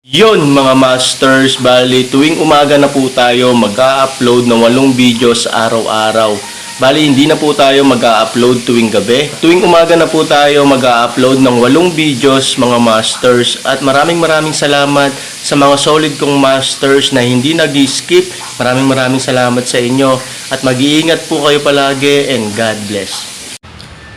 Yon mga masters, bali tuwing umaga na po tayo mag-a-upload ng 8 videos araw-araw. Bali hindi na po tayo mag-a-upload tuwing gabi. Tuwing umaga na po tayo mag-a-upload ng 8 videos mga masters. At maraming salamat sa mga solid kong masters na hindi nag-skip. Maraming salamat sa inyo. At mag-iingat po kayo palagi and God bless.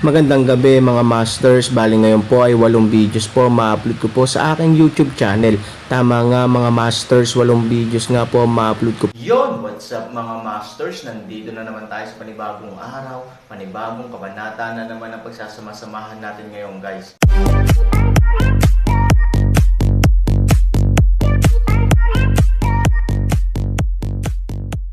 Magandang gabi mga masters, bali ngayon po ay 8 videos po ma-upload ko po sa aking YouTube channel. Tama nga mga masters, 8 videos nga po ma-upload ko. Yon, what's up mga masters? Nandito na naman tayo sa panibagong araw, panibagong kabanata na naman ang pagsasama-samahan natin ngayon guys.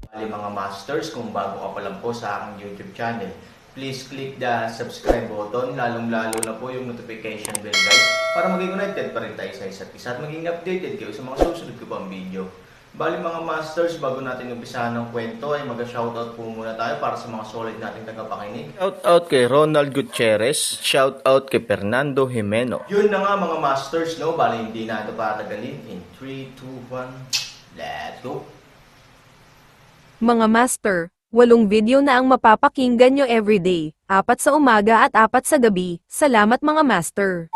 Bali mga masters, kung bago ka pa lang po sa aking YouTube channel, please click the subscribe button, lalong-lalo na po yung notification bell guys, para maging connected pa rin tayo sa isa't isa at maging updated kayo sa mga susunod ko pang video. Bali mga masters, bago natin umpisahan ng kwento ay mag-shoutout po muna tayo para sa mga solid nating tagapakinig. Shoutout kay Ronald Gutierrez, shoutout kay Fernando Jimeno. Yun na nga mga masters, no? Bali hindi na ito patagalin. In 3, 2, 1, let's go! Mga master, 8 video na ang mapapakinggan nyo everyday, 4 sa umaga at 4 sa gabi. Salamat mga master.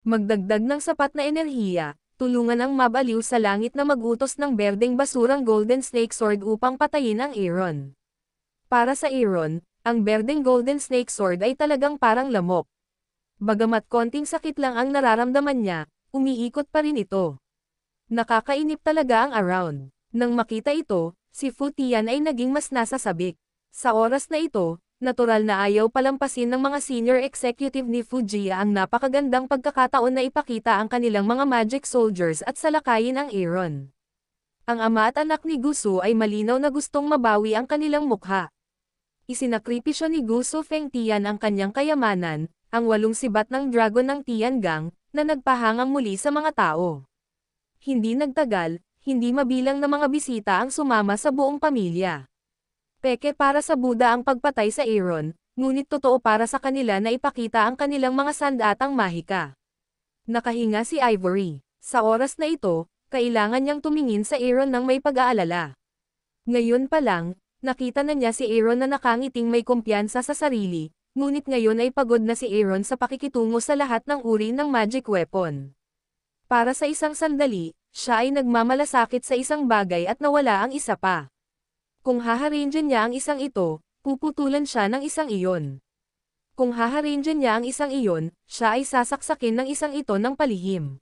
Magdagdag ng sapat na enerhiya, tulungan ang mabaliw sa langit na magutos ng berdeng basurang Golden Snake Sword upang patayin ang Aaron. Para sa Aaron, ang berdeng Golden Snake Sword ay talagang parang lamok. Bagamat konting sakit lang ang nararamdaman niya, umiikot pa rin ito. Nakakainip talaga ang around. Nang makita ito, si Fu Tian ay naging mas nasasabik. Sa oras na ito, natural na ayaw palampasin ng mga senior executive ni Fujia ang napakagandang pagkakataon na ipakita ang kanilang mga magic soldiers at salakayin ang Aaron. Ang ama at anak ni Gusu ay malinaw na gustong mabawi ang kanilang mukha. Isinakripisyo ni Gusu Feng Tian ang kanyang kayamanan, ang 8 sibat ng dragon ng Tiangang, na nagpahangang muli sa mga tao. Hindi nagtagal, hindi mabilang na mga bisita ang sumama sa buong pamilya. Peke para sa Buddha ang pagpatay sa Aaron, ngunit totoo para sa kanila na ipakita ang kanilang mga sandatang mahika. Nakahinga si Ivory. Sa oras na ito, kailangan niyang tumingin sa Aaron ng may pag-aalala. Ngayon pa lang, nakita na niya si Aaron na nakangiting may kumpiyansa sa sarili, ngunit ngayon ay pagod na si Aaron sa pakikitungo sa lahat ng uri ng magic weapon. Para sa isang sandali, siya ay nagmamalasakit sa isang bagay at nawala ang isa pa. Kung haharingan niya ang isang ito, puputulan siya ng isang iyon. Kung haharingan niya ang isang iyon, siya ay sasaksakin ng isang ito ng palihim.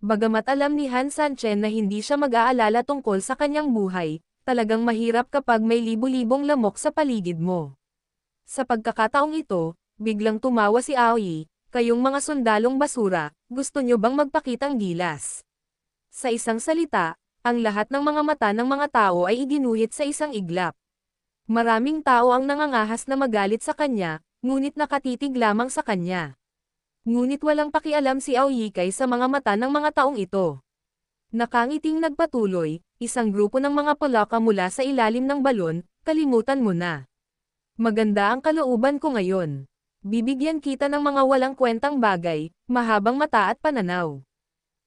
Bagamat alam ni Han Sanchen na hindi siya mag-aalala tungkol sa kanyang buhay, talagang mahirap kapag may libu-libong lamok sa paligid mo. Sa pagkakataong ito, biglang tumawa si Aoi, "Kayong mga sundalong basura, gusto nyo bang magpakitang gilas?" Sa isang salita, ang lahat ng mga mata ng mga tao ay iginuhit sa isang iglap. Maraming tao ang nangangahas na magalit sa kanya, ngunit nakatitig lamang sa kanya. Ngunit walang pakialam si Aoi Kai sa mga mata ng mga taong ito. Nakangiting nagpatuloy, "Isang grupo ng mga palaka mula sa ilalim ng balon, kalimutan mo na. Maganda ang kalooban ko ngayon. Bibigyan kita ng mga walang kwentang bagay, mahabang mata at pananaw."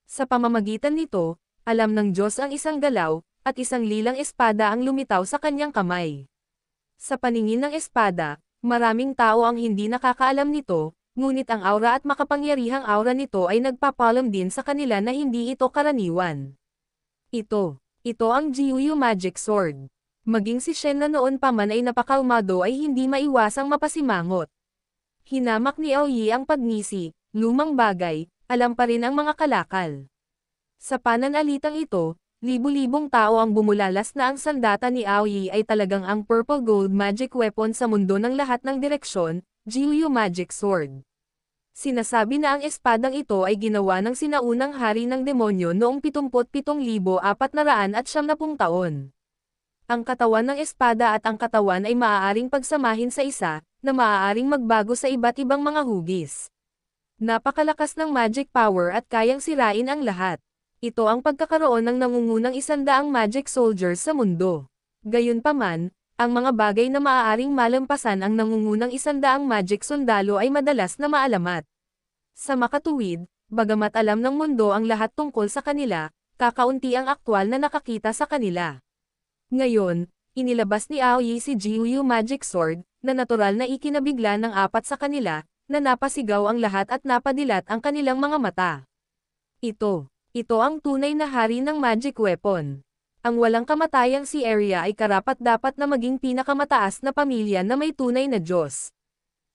Sa pamamagitan nito, alam ng Diyos ang isang galaw, at isang lilang espada ang lumitaw sa kanyang kamay. Sa paningin ng espada, maraming tao ang hindi nakakaalam nito, ngunit ang aura at makapangyarihang aura nito ay nagpapalam din sa kanila na hindi ito karaniwan. Ito ang Jiuyu Magic Sword. Maging si Shen na noon pa man ay napakalmado ay hindi maiwasang mapasimangot. Hinamak ni Aoi ang pagngisi, lumang bagay, alam pa rin ang mga kalakal. Sa pananalitang ito, libu-libong tao ang bumulalas na ang sandata ni Aoi ay talagang ang purple gold magic weapon sa mundo ng lahat ng direksyon, Jiuyu Magic Sword. Sinasabi na ang espadang ito ay ginawa ng sinaunang hari ng demonyo noong 77,470 taon. Ang katawan ng espada at ang katawan ay maaaring pagsamahin sa isa, na maaaring magbago sa iba't ibang mga hugis. Napakalakas ng magic power at kayang sirain ang lahat. Ito ang pagkakaroon ng nangungunang 100 magic soldiers sa mundo. Gayunpaman, ang mga bagay na maaaring malampasan ang nangungunang 100 magic sundalo ay madalas na maalamat. Sa makatuwid, Bagamat alam ng mundo ang lahat tungkol sa kanila, kakaunti ang aktwal na nakakita sa kanila. Ngayon, inilabas ni Aoyi si Jiuyu Magic Sword, na natural na ikinabigla ng apat sa kanila, na napasigaw ang lahat at napadilat ang kanilang mga mata. Ito ang tunay na hari ng magic weapon. Ang walang kamatayang si Area ay karapat-dapat na maging pinakamataas na pamilya na may tunay na Diyos.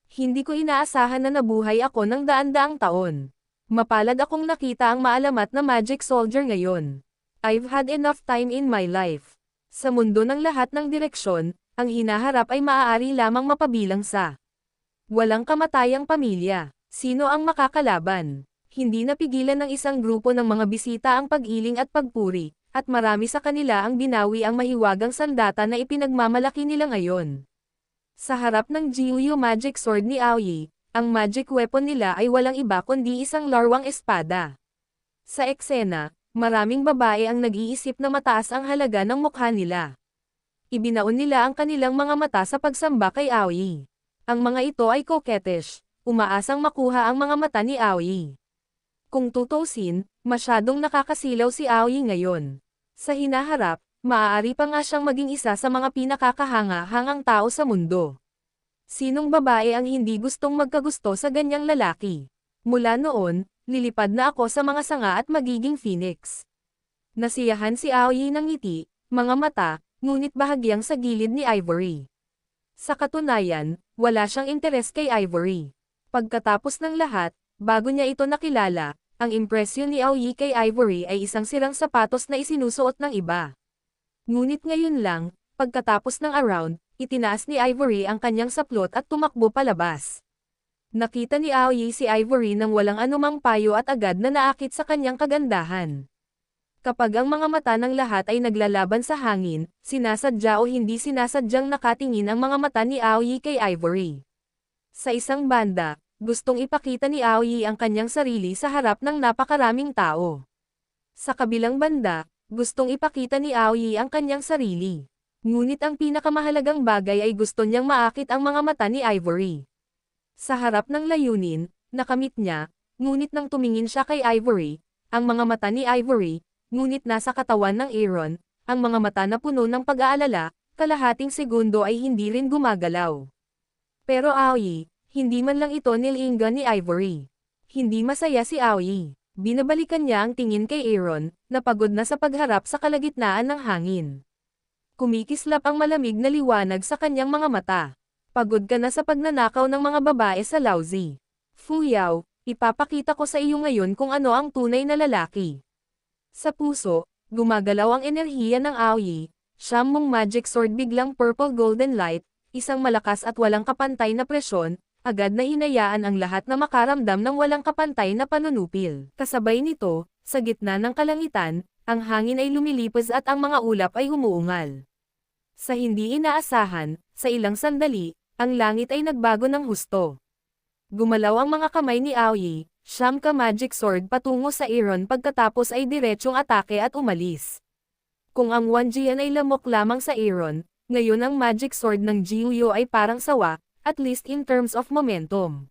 Hindi ko inaasahan na nabuhay ako ng daan-daang taon. Mapalad akong nakita ang maalamat na magic soldier ngayon. I've had enough time in my life. Sa mundo ng lahat ng direksyon, ang hinaharap ay maaari lamang mapabilang sa walang kamatayang pamilya. Sino ang makakalaban? Hindi napigilan ng isang grupo ng mga bisita ang pag-iling at pagpuri, at marami sa kanila ang binawi ang mahiwagang sandata na ipinagmamalaki nila ngayon. Sa harap ng Jiuyu Magic Sword ni Aoyi, ang magic weapon nila ay walang iba kundi isang larwang espada. Sa eksena, maraming babae ang nag-iisip na mataas ang halaga ng mukha nila. Ibinaon nila ang kanilang mga mata sa pagsamba kay Aoyi. Ang mga ito ay coquettish, umaasang makuha ang mga mata ni Aoyi. Kung tutusin, masyadong nakakasilaw si Aoyi ngayon. Sa hinaharap, maaari pa nga siyang maging isa sa mga pinakakahanga-hangang tao sa mundo. Sinong babae ang hindi gustong magkagusto sa ganyang lalaki? Mula noon, lilipad na ako sa mga sanga at magiging phoenix. Nasiyahan si Aoyi ng ngiti, mga mata, ngunit bahagyang sa gilid ni Ivory. Sa katunayan, wala siyang interes kay Ivory. Pagkatapos ng lahat, bago niya ito nakilala, ang impresyon ni Aoyi kay Ivory ay isang sirang sapatos na isinusuot ng iba. Ngunit ngayon lang, pagkatapos ng around, itinaas ni Ivory ang kanyang saplot at tumakbo palabas. Nakita ni Aoyi si Ivory nang walang anumang payo at agad na naakit sa kanyang kagandahan. Kapag ang mga mata ng lahat ay naglalaban sa hangin, sinasadya o hindi sinasadyang nakatingin ang mga mata ni Aoyi kay Ivory. Sa isang banda, gustong ipakita ni Aoyi ang kanyang sarili sa harap ng napakaraming tao. Sa kabilang banda, gustong ipakita ni Aoyi ang kanyang sarili. Ngunit ang pinakamahalagang bagay ay gusto niyang maakit ang mga mata ni Ivory. Sa harap ng layunin, nakamit niya, ngunit nang tumingin siya kay Ivory, ang mga mata ni Ivory, ngunit nasa katawan ng Aaron, ang mga mata na puno ng pag-aalala, kalahating segundo ay hindi rin gumagalaw. Pero Aoyi, hindi man lang ito nilinggan ni Ivory. Hindi masaya si Aoyi. Binabalikan niya ang tingin kay Aaron, na pagod na sa pagharap sa kalagitnaan ng hangin. Kumikislap ang malamig na liwanag sa kanyang mga mata. Pagod ka na sa pagnanakaw ng mga babae sa Laozi. Fuyao, ipapakita ko sa iyo ngayon kung ano ang tunay na lalaki. Sa puso, gumagalaw ang enerhiya ng Aoyi, siyam mong magic sword biglang purple golden light, isang malakas at walang kapantay na presyon, agad na hinayaan ang lahat na makaramdam ng walang kapantay na panunupil. Kasabay nito, sa gitna ng kalangitan, ang hangin ay lumilipos at ang mga ulap ay humuungal. Sa hindi inaasahan, sa ilang sandali, ang langit ay nagbago ng husto. Gumalaw ang mga kamay ni Aoyi, siyam ka magic sword patungo sa Aaron pagkatapos ay diretsyong atake at umalis. Kung ang Wanjian ay lamok lamang sa Aaron, ngayon ang magic sword ng Jiuyu ay parang sawa, at least in terms of momentum.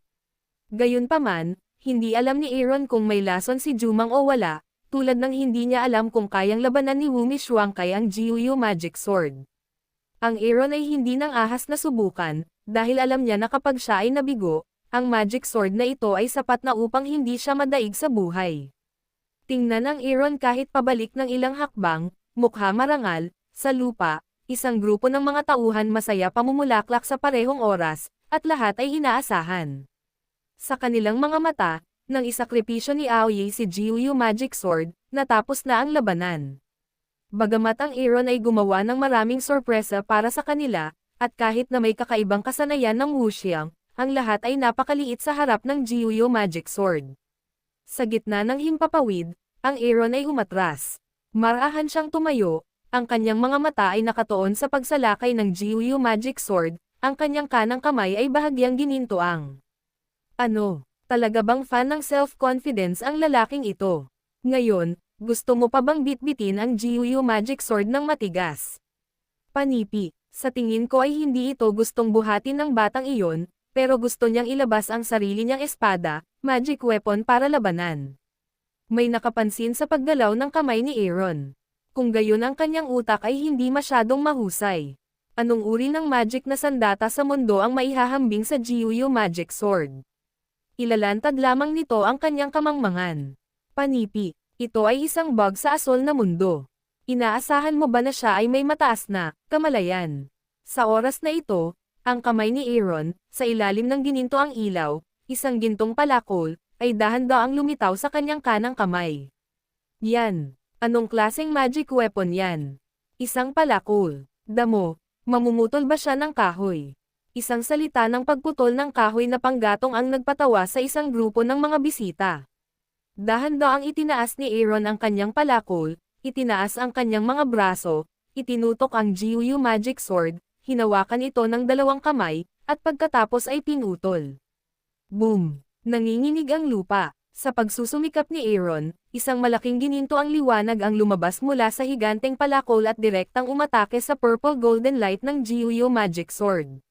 Gayunpaman, hindi alam ni Aaron kung may lason si Jumang o wala, tulad ng hindi niya alam kung kayang labanan ni Wumi Shuangkai ang Jiuyu magic sword. Ang Aaron ay hindi nang ahas na subukan, dahil alam niya na kapag siya ay nabigo, ang magic sword na ito ay sapat na upang hindi siya madaig sa buhay. Tingnan ang Aaron kahit pabalik ng ilang hakbang, mukha marangal, sa lupa, isang grupo ng mga tauhan masaya pamumulaklak sa parehong oras, at lahat ay inaasahan. Sa kanilang mga mata, nang isakripisyo ni Aoyi si Jiuyu Magic Sword, natapos na ang labanan. Bagamat ang Aaron ay gumawa ng maraming sorpresa para sa kanila, at kahit na may kakaibang kasanayan ng wuxiang, ang lahat ay napakaliit sa harap ng Jiuyu Magic Sword. Sa gitna ng himpapawid, ang Aaron ay umatras. Marahan siyang tumayo, ang kanyang mga mata ay nakatuon sa pagsalakay ng Jiuyu Magic Sword, ang kanyang kanang kamay ay bahagyang ginintuang. Ano, talaga bang fan ng self-confidence ang lalaking ito? Ngayon, gusto mo pa bang bitbitin ang Jiuyu Magic Sword ng matigas? Panipi, sa tingin ko ay hindi ito gustong buhatin ng batang iyon, pero gusto niyang ilabas ang sarili niyang espada, magic weapon para labanan. May nakapansin sa paggalaw ng kamay ni Aaron. Kung gayon ang kanyang utak ay hindi masyadong mahusay. Anong uri ng magic na sandata sa mundo ang maihahambing sa Jiuyu Magic Sword? Ilalantad lamang nito ang kanyang kamangmangan. Panipi, ito ay isang bug sa asol na mundo. Inaasahan mo ba na siya ay may mataas na kamalayan? Sa oras na ito, ang kamay ni Aaron, sa ilalim ng gininto ang ilaw, isang gintong palakol, ay dahan-daang lumitaw sa kanyang kanang kamay. Yan. Anong klaseng magic weapon yan? Isang palakol. Damo, mamumutol ba siya ng kahoy? Isang salita ng pagputol ng kahoy na panggatong ang nagpatawa sa isang grupo ng mga bisita. Dahan-daang itinaas ni Aaron ang kanyang palakol, itinaas ang kanyang mga braso, itinutok ang Jiuyu Magic Sword, hinawakan ito ng dalawang kamay, at pagkatapos ay pinutol. Boom! Nanginginig ang lupa. Sa pagsusumikap ni Aaron, isang malaking gininto ang liwanag ang lumabas mula sa higanteng palakol at direktang umatake sa purple golden light ng Jiuyu Magic Sword.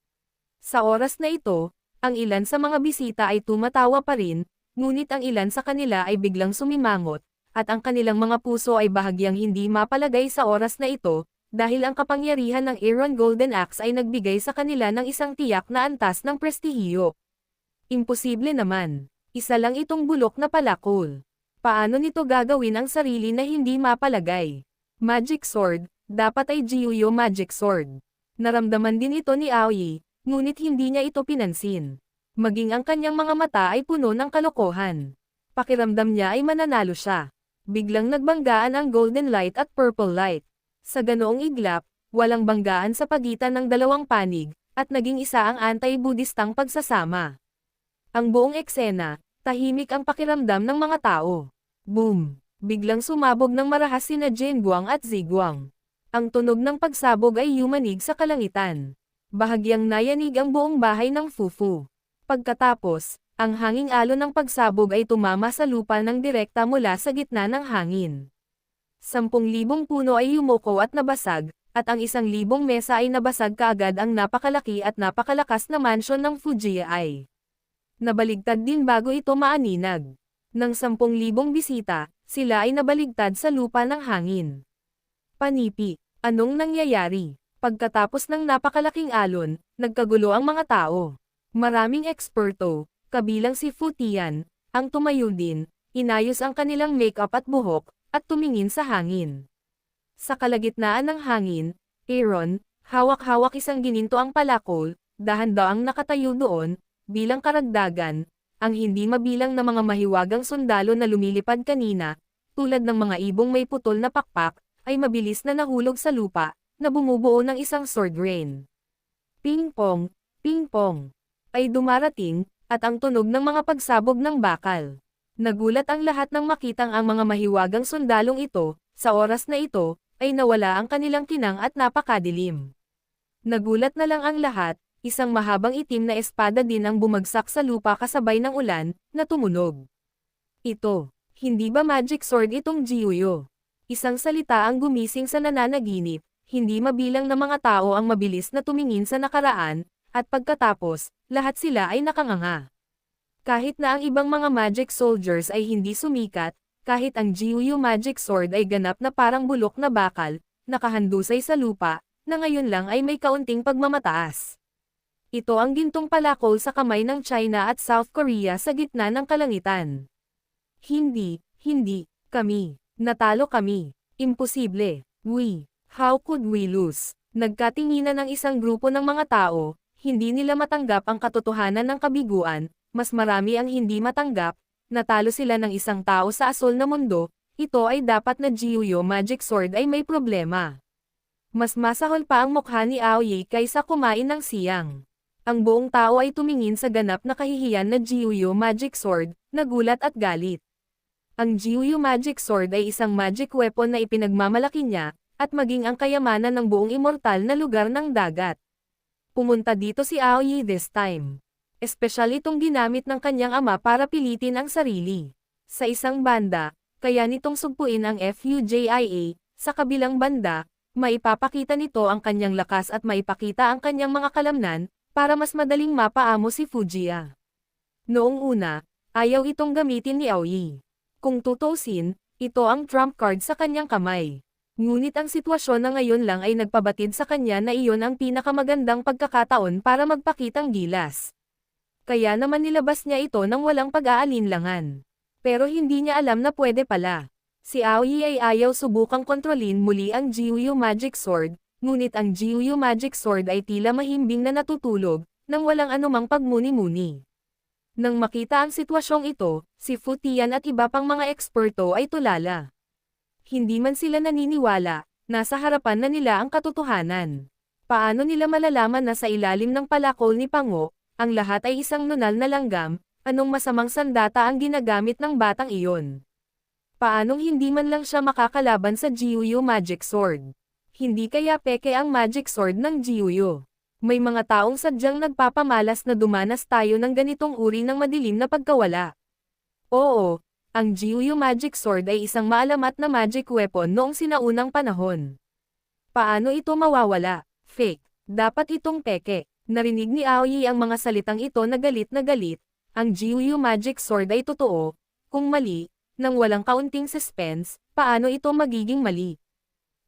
Sa oras na ito, ang ilan sa mga bisita ay tumatawa pa rin, ngunit ang ilan sa kanila ay biglang sumimangot, at ang kanilang mga puso ay bahagyang hindi mapalagay sa oras na ito, dahil ang kapangyarihan ng Aaron Golden Axe ay nagbigay sa kanila ng isang tiyak na antas ng prestihiyo. Imposible naman. Isa lang itong bulok na palakol. Paano nito gagawin ang sarili na hindi mapalagay? Magic Sword, dapat ay Jiuyu Magic Sword. Naramdaman din ito ni Aoyi, ngunit hindi niya ito pinansin. Maging ang kanyang mga mata ay puno ng kalokohan. Pakiramdam niya ay mananalo siya. Biglang nagbanggaan ang golden light at purple light. Sa ganoong iglap, walang banggaan sa pagitan ng dalawang panig, at naging isa ang anti-Budistang pagsasama. Ang buong eksena, tahimik ang pakiramdam ng mga tao. Boom! Biglang sumabog ng marahas sina Jinguang at Ziguang. Ang tunog ng pagsabog ay yumanig sa kalangitan. Bahagyang nayanig ang buong bahay ng Fufu. Pagkatapos, ang hanging alon ng pagsabog ay tumama sa lupa ng direkta mula sa gitna ng hangin. 10,000 puno ay yumuko at nabasag, at ang 1,000 mesa ay nabasag kaagad ang napakalaki at napakalakas na mansyon ng Fujiai. Nabaligtad din bago ito maaninag. Ng 10,000 bisita, sila ay nabaligtad sa lupa ng hangin. Panipi, anong nangyayari? Pagkatapos ng napakalaking alon, nagkagulo ang mga tao. Maraming eksperto, kabilang si Fu Tian, ang tumayo din, inayos ang kanilang makeup at buhok, at tumingin sa hangin. Sa kalagitnaan ng hangin, Aaron, hawak-hawak isang gininto ang palakol, dahan-daang nakatayo doon, bilang karagdagan, ang hindi mabilang na mga mahiwagang sundalo na lumilipad kanina, tulad ng mga ibong may putol na pakpak, ay mabilis na nahulog sa lupa, na bumubuo ng isang sword rain. Ping-pong, ping-pong, ay dumarating, at ang tunog ng mga pagsabog ng bakal. Nagulat ang lahat nang makitang ang mga mahiwagang sundalong ito, sa oras na ito, ay nawala ang kanilang kinang at napakadilim. Nagulat na lang ang lahat, isang mahabang itim na espada din ang bumagsak sa lupa kasabay ng ulan, na tumunog. Ito, hindi ba magic sword itong Jiuyu? Isang salita ang gumising sa nananaginip, hindi mabilang na mga tao ang mabilis na tumingin sa nakaraan, at pagkatapos, lahat sila ay nakanganga. Kahit na ang ibang mga magic soldiers ay hindi sumikat, kahit ang Jiuyu Magic Sword ay ganap na parang bulok na bakal, nakahandusay sa lupa, na ngayon lang ay may kaunting pagmamataas. Ito ang gintong palakol sa kamay ng China at South Korea sa gitna ng kalangitan. Hindi, kami, natalo kami, imposible, how could we lose? Nagkatinginan ng isang grupo ng mga tao, hindi nila matanggap ang katotohanan ng kabiguan, mas marami ang hindi matanggap, natalo sila ng isang tao sa asol na mundo, ito ay dapat na Jiuyu Magic Sword ay may problema. Mas masahol pa ang mukha ni Aoyi kaysa kumain ng siyang. Ang buong tao ay tumingin sa ganap na kahihiyan na Jiuyu Magic Sword, nagulat at galit. Ang Jiuyu Magic Sword ay isang magic weapon na ipinagmamalaki niya, at maging ang kayamanan ng buong immortal na lugar ng dagat. Pumunta dito si Aoyi this time. Espesyal itong ginamit ng kanyang ama para pilitin ang sarili. Sa isang banda, kaya nitong sugpuin ang FUJIA, sa kabilang banda, maipapakita nito ang kanyang lakas at maipakita ang kanyang mga kalamnan, para mas madaling mapaamo si Fujiya. Noong una, ayaw itong gamitin ni Aoyi. Kung tutusin, ito ang trump card sa kanyang kamay. Ngunit ang sitwasyon na ngayon lang ay nagpabatid sa kanya na iyon ang pinakamagandang pagkakataon para magpakitang gilas. Kaya naman nilabas niya ito nang walang pag-aalinlangan. Pero hindi niya alam na pwede pala. Si Aoyi ay ayaw subukang kontrolin muli ang Gyuyu Magic Sword, ngunit ang Gyuyu Magic Sword ay tila mahimbing na natutulog, nang walang anumang pagmuni-muni. Nang makita ang sitwasyong ito, si Fu Tian at iba pang mga eksperto ay tulala. Hindi man sila naniniwala, nasa harapan na nila ang katotohanan. Paano nila malalaman na sa ilalim ng palakol ni Pango, ang lahat ay isang nunal na langgam, anong masamang sandata ang ginagamit ng batang iyon? Paanong hindi man lang siya makakalaban sa Gyuyu Magic Sword? Hindi kaya peke ang Magic Sword ng Gyuyu? May mga taong sadyang nagpapamalas na dumanas tayo ng ganitong uri ng madilim na pagkawala. Oo, ang Gyuyu Magic Sword ay isang maalamat na magic weapon noong sinaunang panahon. Paano ito mawawala? Fake. Dapat itong peke. Narinig ni Aoyi ang mga salitang ito na galit na galit. Ang Gyuyu Magic Sword ay totoo. Kung mali, nang walang kaunting suspense, paano ito magiging mali?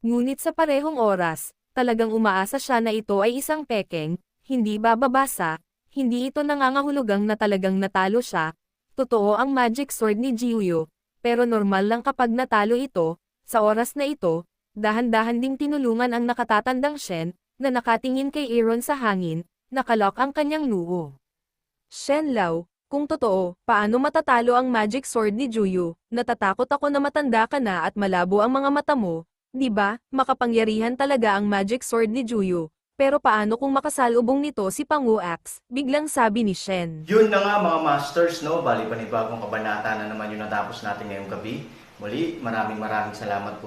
Ngunit sa parehong oras, talagang umaasa siya na ito ay isang pekeng, hindi bababasa, hindi ito nangangahulugang na talagang natalo siya. Totoo ang Magic Sword ni Gyuyu, pero normal lang kapag natalo ito. Sa oras na ito, dahan-dahan ding tinulungan ang nakatatandang Shen, na nakatingin kay Aaron sa hangin, nakalock ang kanyang noo. Shen Lao, kung totoo, paano matatalo ang Magic Sword ni Gyuyu? Natatakot ako na matanda ka na at malabo ang mga mata mo. Di ba, makapangyarihan talaga ang Magic Sword ni Gyuyu. Pero paano kung makasalubong nito si Pangu Axe? Biglang sabi ni Shen. Yun na nga mga masters, no? Bali panibagong kabanata na naman yung natapos natin ngayong gabi. Muli, maraming salamat po.